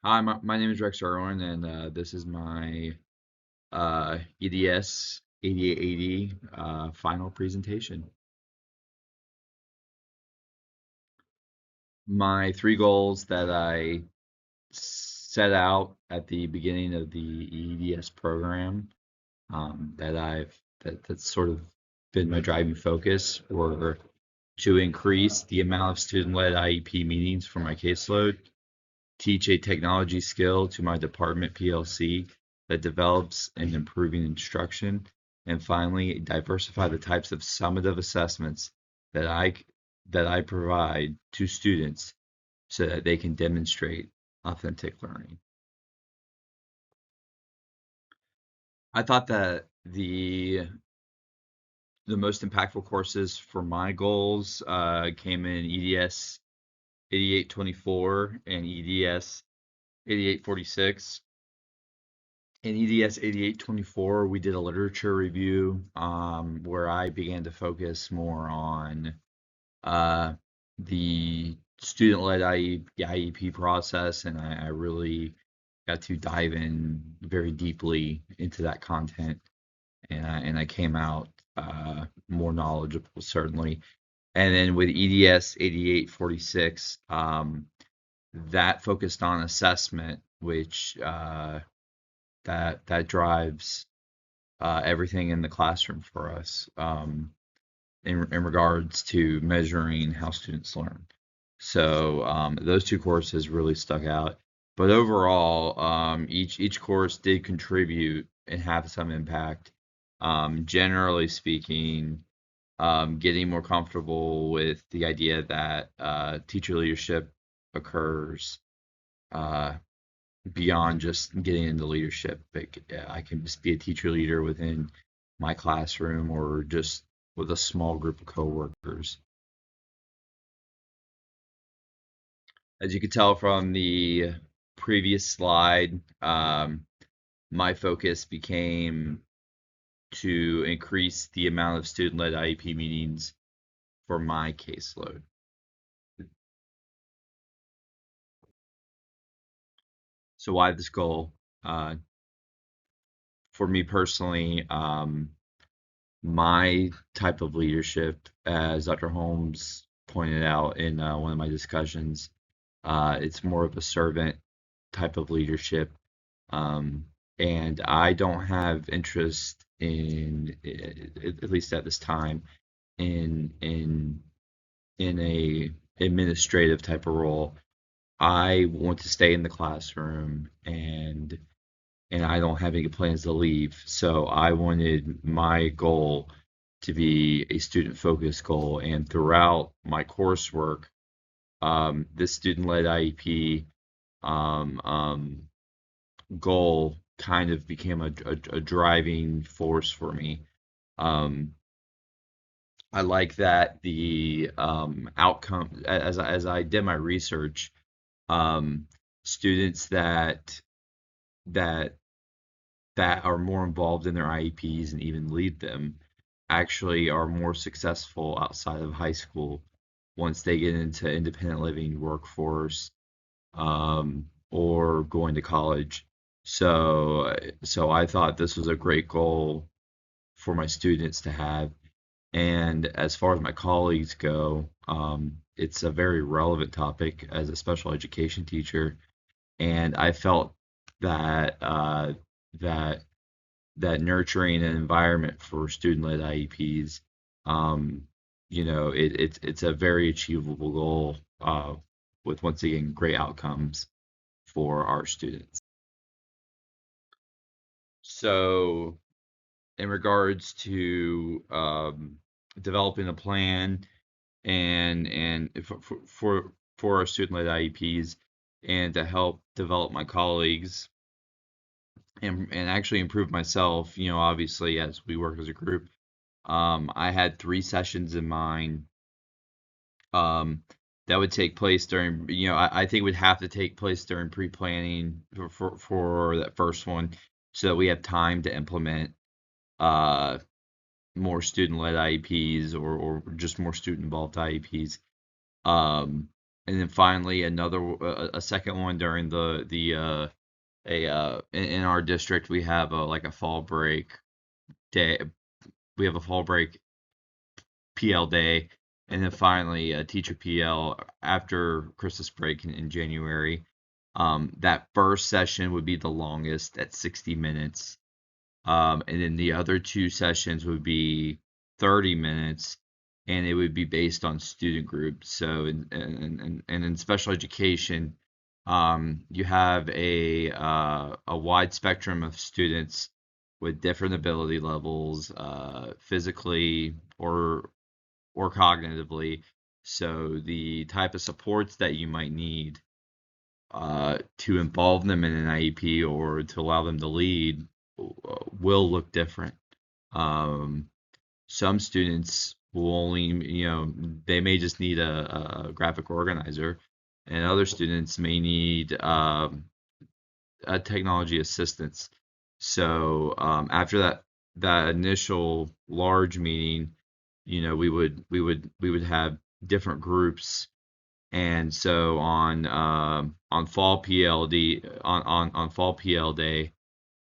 Hi, my name is Rex Irwin, and this is my EDS 8880 final presentation. My three goals that I set out at the beginning of the EDS program, that's sort of been my driving focus, were to increase the amount of student-led IEP meetings for my caseload, teach a technology skill to my department PLC that develops and improving instruction, and finally, diversify the types of summative assessments that I provide to students so that they can demonstrate authentic learning. I thought that the most impactful courses for my goals came in EDS 8824 and EDS 8846. In EDS 8824, we did a literature review where I began to focus more on uh, the student-led IEP process, and I really got to dive in very deeply into that content, and I came out more knowledgeable, certainly. And then with EDS 8846, that focused on assessment, which that drives everything in the classroom for us in regards to measuring how students learn. So those two courses really stuck out. But overall, each course did contribute and have some impact. Generally speaking, getting more comfortable with the idea that teacher leadership occurs uh, beyond just getting into leadership. I can just be a teacher leader within my classroom or just with a small group of coworkers. As you can tell from the previous slide, my focus became to increase the amount of student-led IEP meetings for my caseload. So why this goal? Uh, for me personally, my type of leadership, as Dr. Holmes pointed out in one of my discussions, it's more of a servant type of leadership. Um, and I don't have interest in, at least at this time, in a administrative type of role. I want to stay in the classroom and I don't have any plans to leave. So I wanted my goal to be a student focused goal. And throughout my coursework, this student led IEP um, um, goal kind of became a driving force for me. Um, I like that the outcome, as I did my research, um, students that that are more involved in their IEPs and even lead them actually are more successful outside of high school once they get into independent living workforce or going to college. So I thought this was a great goal for my students to have. And as far as my colleagues go, it's a very relevant topic as a special education teacher, and I felt that that that nurturing an environment for student-led IEPs, um, it's a very achievable goal with once again great outcomes for our students. So, in regards to developing a plan and for our student-led IEPs and to help develop my colleagues and actually improve myself, obviously as we work as a group. I had three sessions in mind um, that would take place during, I think it would have to take place during pre-planning for that first one so that we have time to implement uh, more student-led IEPs or just more student-involved IEPs. Um, and then finally another a second one during in our district we have a like a fall break day. We have a fall break PL day, and then finally a teacher PL after Christmas break in January. That first session would be the longest at 60 minutes. And then the other two sessions would be 30 minutes, and it would be based on student groups. So, and in special education, you have a wide spectrum of students with different ability levels, physically or cognitively. So the type of supports that you might need to involve them in an IEP or to allow them to lead will look different. Um, some students will only, they may just need a graphic organizer, and other students may need a technology assistance. So after that initial large meeting, we would have different groups, and so on fall PLD on fall PL day,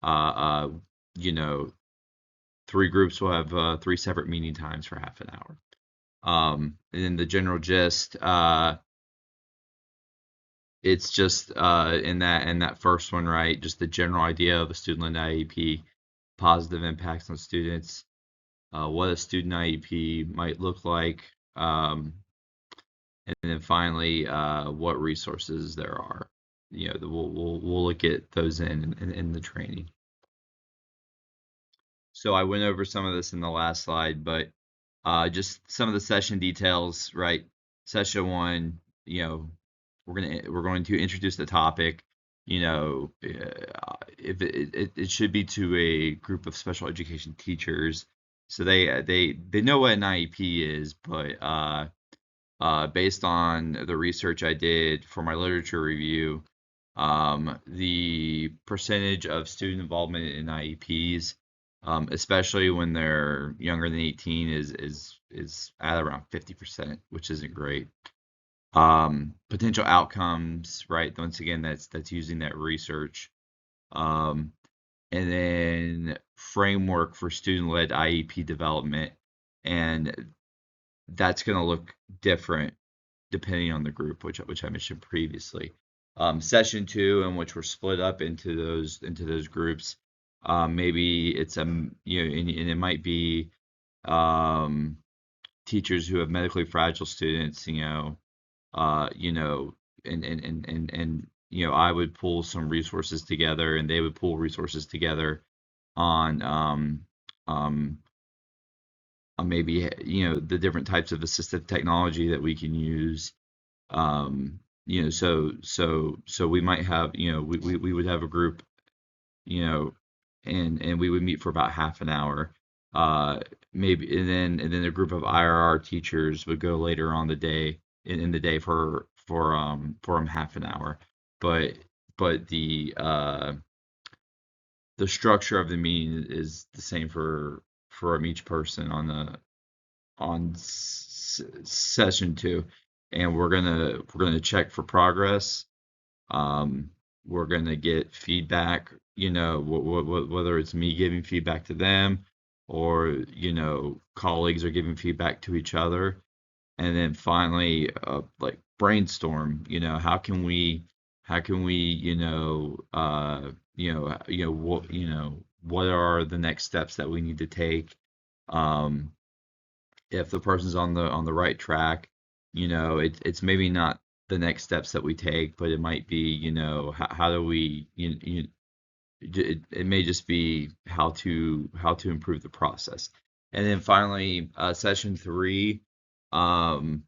uh, uh, you know, three groups will have three separate meeting times for half an hour. And then the general gist, it's just in that first one, right? Just the general idea of a student-led IEP, positive impacts on students, what a student IEP might look like, and then finally, what resources there are. We'll look at those in the training. So I went over some of this in the last slide, but just some of the session details, right? Session one, we're going to introduce the topic. If it should be to a group of special education teachers, so they know what an IEP is, but based on the research I did for my literature review, the percentage of student involvement in IEPs, especially when they're younger than 18, is at around 50%, which isn't great. Potential outcomes, right? Once again, that's using that research. Um, and then framework for student-led IEP development, and that's going to look different depending on the group, which I mentioned previously. Session two, in which we're split up into those groups. Maybe it's and it might be um, teachers who have medically fragile students, uh, you know, and I would pull some resources together, and they would pull resources together on um, maybe the different types of assistive technology that we can use. So we might have, we would have a group, you know, and we would meet for about half an hour. Uh, Maybe, and then a group of IRR teachers would go later on the day in the day for half an hour. But but the structure of the meeting is the same for each person on session two, and we're gonna check for progress. Um, we're gonna get feedback, whether it's me giving feedback to them or colleagues are giving feedback to each other, and then finally, like brainstorm. How can we what are the next steps that we need to take. Um, if the person's on the right track, it's maybe not the next steps that we take, but it might be, how do we, it may just be how to improve the process. And then finally, session three, um,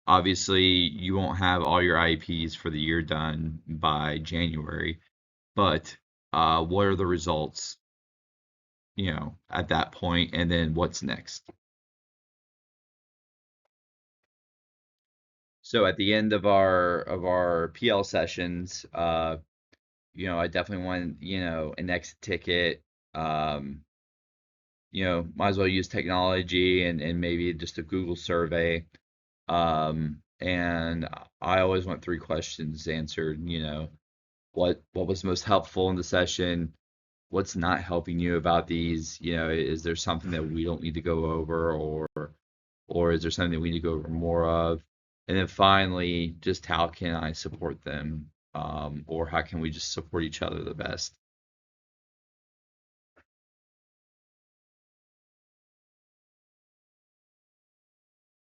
obviously you won't have all your IEPs for the year done by January, but what are the results, at that point, and then what's next? So at the end of our PL sessions, I definitely want, an exit ticket. Um, might as well use technology and maybe just a Google survey. Um, and I always want three questions answered. What was most helpful in the session? What's not helping you about these? Is there something that we don't need to go over, or is there something that we need to go over more of? And then finally, just how can I support them, or how can we just support each other the best?